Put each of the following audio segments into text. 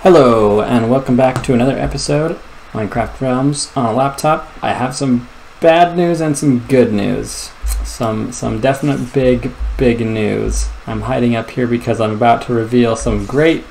Hello, and welcome back to another episode of Minecraft Realms on a laptop. I have some bad news and some good news. Some definite big news. I'm hiding up here because I'm about to reveal some great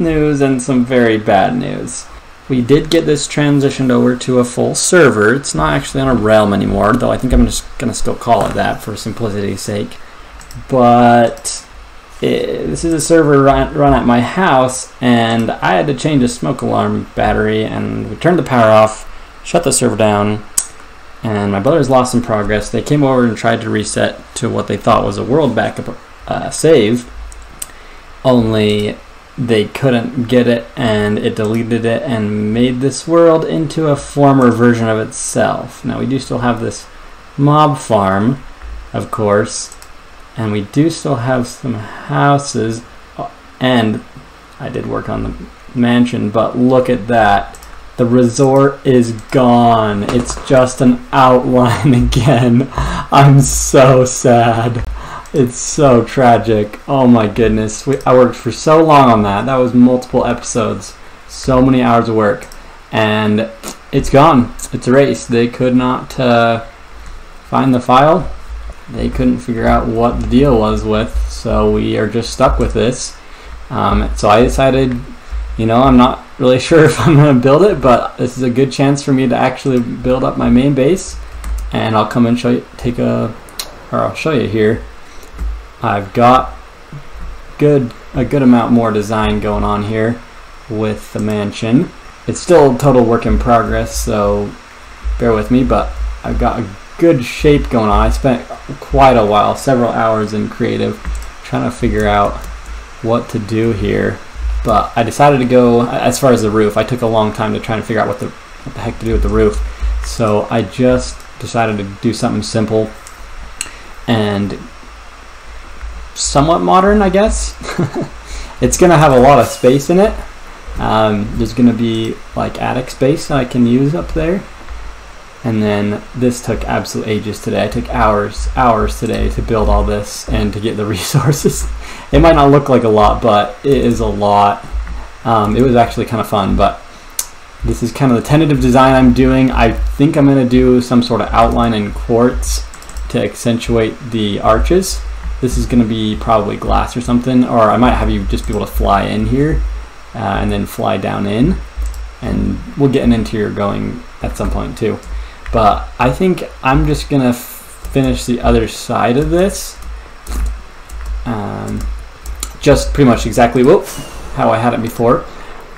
news and some very bad news. We did get this transitioned over to a full server. It's not actually on a realm anymore, though I think I'm just going to still call it that for simplicity's sake. But this is a server run at my house, and I had to change a smoke alarm battery, and we turned the power off, shut the server down, and my brothers lost some progress. They came over and tried to reset to what they thought was a world backup save, only they couldn't get it, and it deleted it and made this world into a former version of itself. Now we do still have this mob farm, of course, and we do still have some houses, and I did work on the mansion, but look at that. The resort is gone. It's just an outline again. I'm so sad. It's so tragic. Oh my goodness. I worked for so long on that. That was multiple episodes. So many hours of work. And it's gone. It's erased. They could not find the file. They couldn't figure out what the deal was with, so we are just stuck with this. So I decided, I'm not really sure if I'm going to build it, but this is a good chance for me to actually build up my main base, and I'll come and show you, I'll show you here. I've got a good amount more design going on here with the mansion. It's still a total work in progress, so bear with me, but I've got a good shape going on. I spent quite a while, several hours in creative, trying to figure out what to do here, but I decided to go as far as the roof. I took a long time to try to figure out what the heck to do with the roof, so I just decided to do something simple and somewhat modern, I guess. It's gonna have a lot of space in it. There's gonna be like attic space that I can use up there. And then this took absolute ages today. I took hours today to build all this and to get the resources. It might not look like a lot, but it is a lot. It was actually kind of fun, but this is kind of the tentative design I'm doing. I think I'm going to do some sort of outline in quartz to accentuate the arches. This is going to be probably glass or something, or I might have you just be able to fly in here and then fly down in. And we'll get an interior going at some point too. But I think I'm just gonna finish the other side of this, just pretty much exactly how I had it before.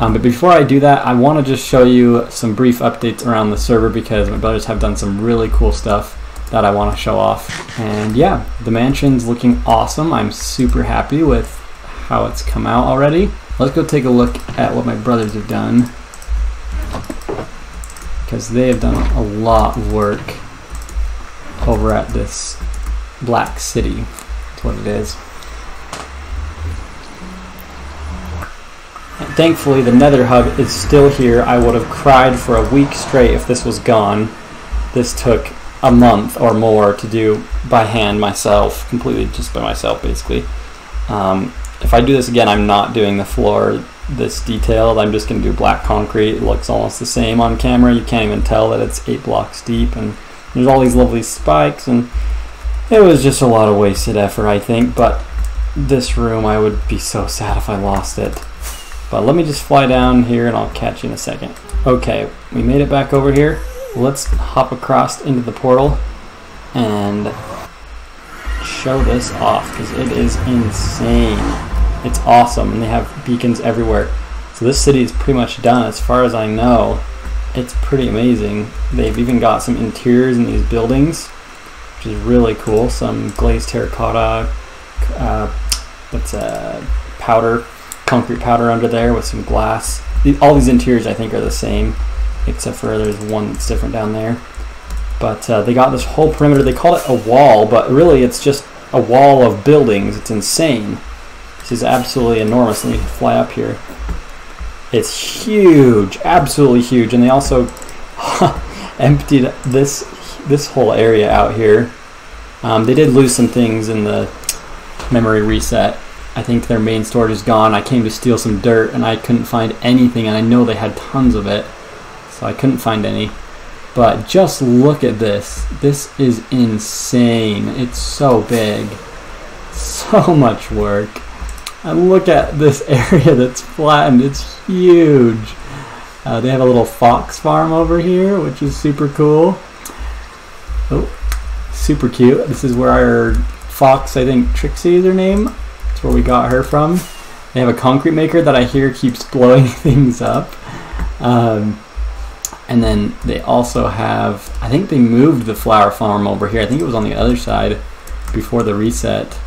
But before I do that, I want to just show you some brief updates around the server, because my brothers have done some really cool stuff that I want to show off. And yeah, the mansion's looking awesome. I'm super happy with how it's come out already. Let's go take a look at what my brothers have done, because they have done a lot of work over at this Black City. That's what it is. And thankfully the Nether hub is still here. I would have cried for a week straight if this was gone. This took a month or more to do by hand myself, completely just by myself basically. If I do this again, I'm not doing the floor this detailed. I'm just going to do black concrete. It looks almost the same on camera. You can't even tell that it's 8 blocks deep, and there's all these lovely spikes, and it was just a lot of wasted effort, I think. But this room, I would be so sad if I lost it. But let me just fly down here and I'll catch you in a second. Okay, we made it back over here. Let's hop across into the portal and show this off, because it is insane. It's awesome, and they have beacons everywhere. So this city is pretty much done as far as I know. It's pretty amazing. They've even got some interiors in these buildings, which is really cool. Some glazed terracotta, powder, concrete powder under there with some glass. All these interiors I think are the same, except for there's one that's different down there. But they got this whole perimeter. They call it a wall, but really it's just a wall of buildings. It's insane. This is absolutely enormous. Let me fly up here. It's huge, absolutely huge. And they also emptied this whole area out here. They did lose some things in the memory reset, I think their main storage is gone. I came to steal some dirt and I couldn't find anything, and I know they had tons of it, so I couldn't find any. But just look at this. This is insane. It's so big. So much work. And look at this area that's flattened. It's huge. They have a little fox farm over here, which is super cool. Oh, super cute. This is where our fox, I think Trixie is her name. That's where we got her from. They have a concrete maker that I hear keeps blowing things up. And then they also have, I think they moved the flower farm over here. I think it was on the other side before the reset.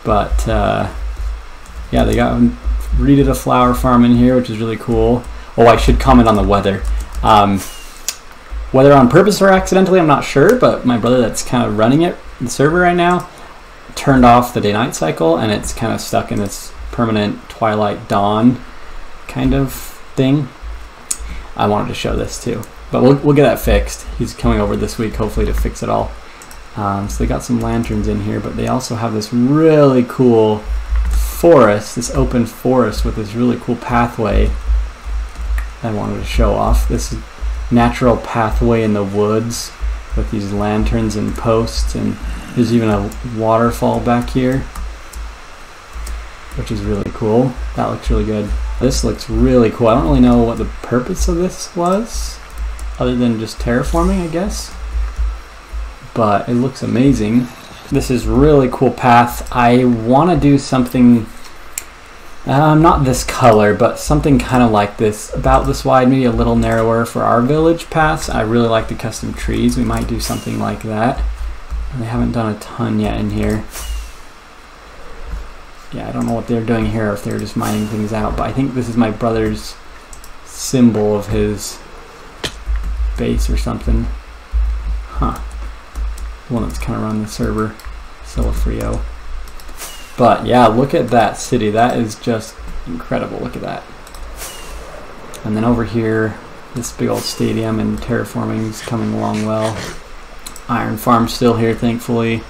But yeah, they redid a flower farm in here, which is really cool. Oh, I should comment on the weather. Whether on purpose or accidentally, I'm not sure, but my brother that's kind of running it, the server right now, turned off the day-night cycle, and it's kind of stuck in this permanent twilight dawn kind of thing. I wanted to show this too, but we'll get that fixed. He's coming over this week, hopefully, to fix it all. So they got some lanterns in here, but they also have this really cool forest, this open forest with this really cool pathway I wanted to show off. This natural pathway in the woods with these lanterns and posts, and there's even a waterfall back here, which is really cool. That looks really good. This looks really cool. I don't really know what the purpose of this was, other than just terraforming, I guess. But it looks amazing. This is really cool path. I want to do something, not this color, but something kind of like this, about this wide, maybe a little narrower for our village paths. I really like the custom trees. We might do something like that. And they haven't done a ton yet in here. Yeah, I don't know what they're doing here, or if they're just mining things out, but I think this is my brother's symbol of his base or something. Huh. The one that's kind of run the server, Silafrio. But yeah, look at that city. That is just incredible. Look at that. And then over here, this big old stadium and terraforming is coming along well. Iron farm's still here, thankfully.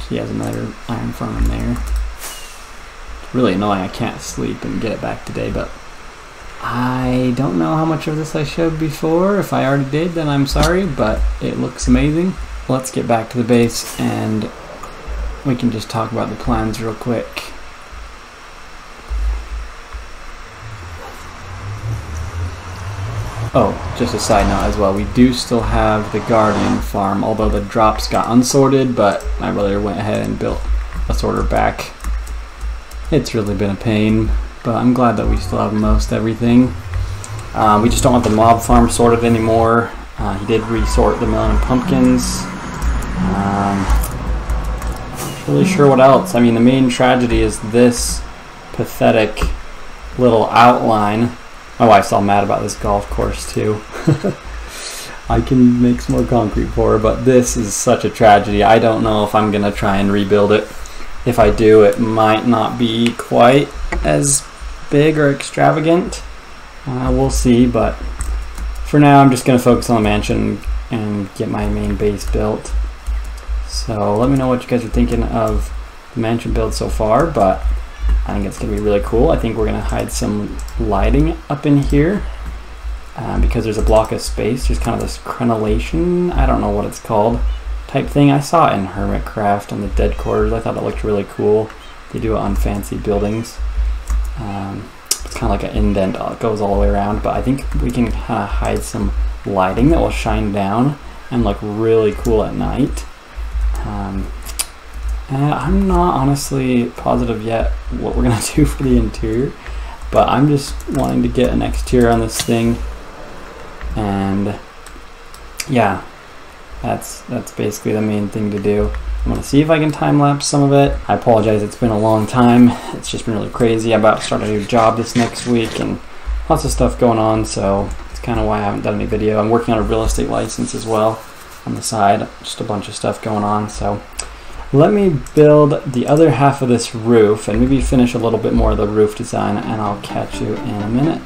He has another iron farm in there. It's really annoying. I can't sleep and get it back today, but I don't know how much of this I showed before. If I already did, then I'm sorry, but it looks amazing. Let's get back to the base and we can just talk about the plans real quick. Oh, just a side note as well, we do still have the Guardian farm, although the drops got unsorted, but my brother went ahead and built a sorter back. It's really been a pain, but I'm glad that we still have most everything. We just don't want the mob farm sorted anymore. He did resort the melon and pumpkins. Not really sure what else. I mean, the main tragedy is this pathetic little outline. My wife's all mad about this golf course too. I can make some more concrete for her, but this is such a tragedy. I don't know if I'm gonna try and rebuild it. If I do, it might not be quite as big or extravagant. We'll see, but for now I'm just gonna focus on the mansion and get my main base built. So let me know what you guys are thinking of the mansion build so far, but I think it's going to be really cool. I think we're going to hide some lighting up in here because there's a block of space. There's kind of this crenellation, I don't know what it's called, type thing. I saw it in Hermitcraft on the dead quarters. I thought it looked really cool. They do it on fancy buildings. It's kind of like an indent. It goes all the way around, but I think we can kind of hide some lighting that will shine down and look really cool at night. I'm not honestly positive yet what we're gonna do for the interior, but I'm just wanting to get an exterior on this thing, and yeah, that's basically the main thing to do. I'm gonna see if I can time-lapse some of it. I apologize, it's been a long time. It's just been really crazy. I'm about to start a new job this next week and lots of stuff going on, so it's kind of why I haven't done any video. I'm working on a real estate license as well on the side, just a bunch of stuff going on. So let me build the other half of this roof and maybe finish a little bit more of the roof design, and I'll catch you in a minute.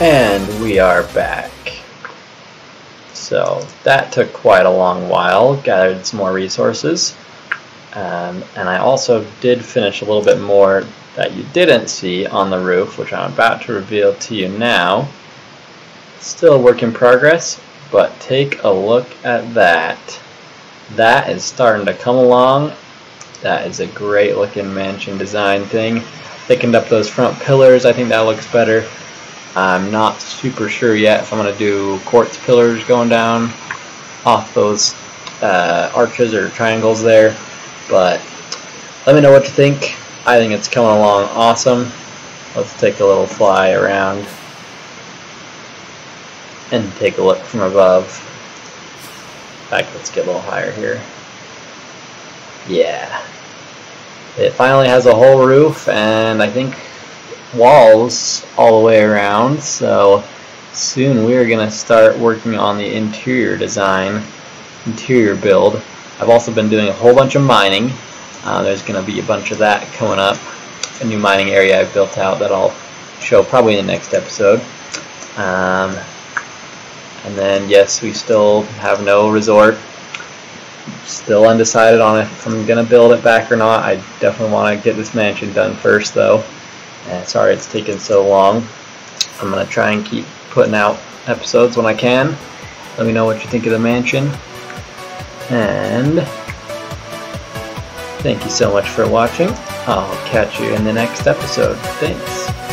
And we are back. So that took quite a long while, gathered some more resources. And I also did finish a little bit more that you didn't see on the roof, which I'm about to reveal to you now. Still a work in progress, but take a look at that. That is starting to come along. That is a great looking mansion design thing. Thickened up those front pillars. I think that looks better. I'm not super sure yet if I'm going to do quartz pillars going down off those arches or triangles there, but let me know what you think. I think it's coming along awesome. Let's take a little fly around and take a look from above. In fact, let's get a little higher here. Yeah. It finally has a whole roof and I think walls all the way around, so soon we're going to start working on the interior design, interior build. I've also been doing a whole bunch of mining. There's going to be a bunch of that coming up, a new mining area I've built out that I'll show probably in the next episode. And then yes, we still have no resort. Still undecided on if I'm going to build it back or not. I definitely want to get this mansion done first though. Sorry it's taken so long. I'm going to try and keep putting out episodes when I can. Let me know what you think of the mansion. And thank you so much for watching. I'll catch you in the next episode. Thanks.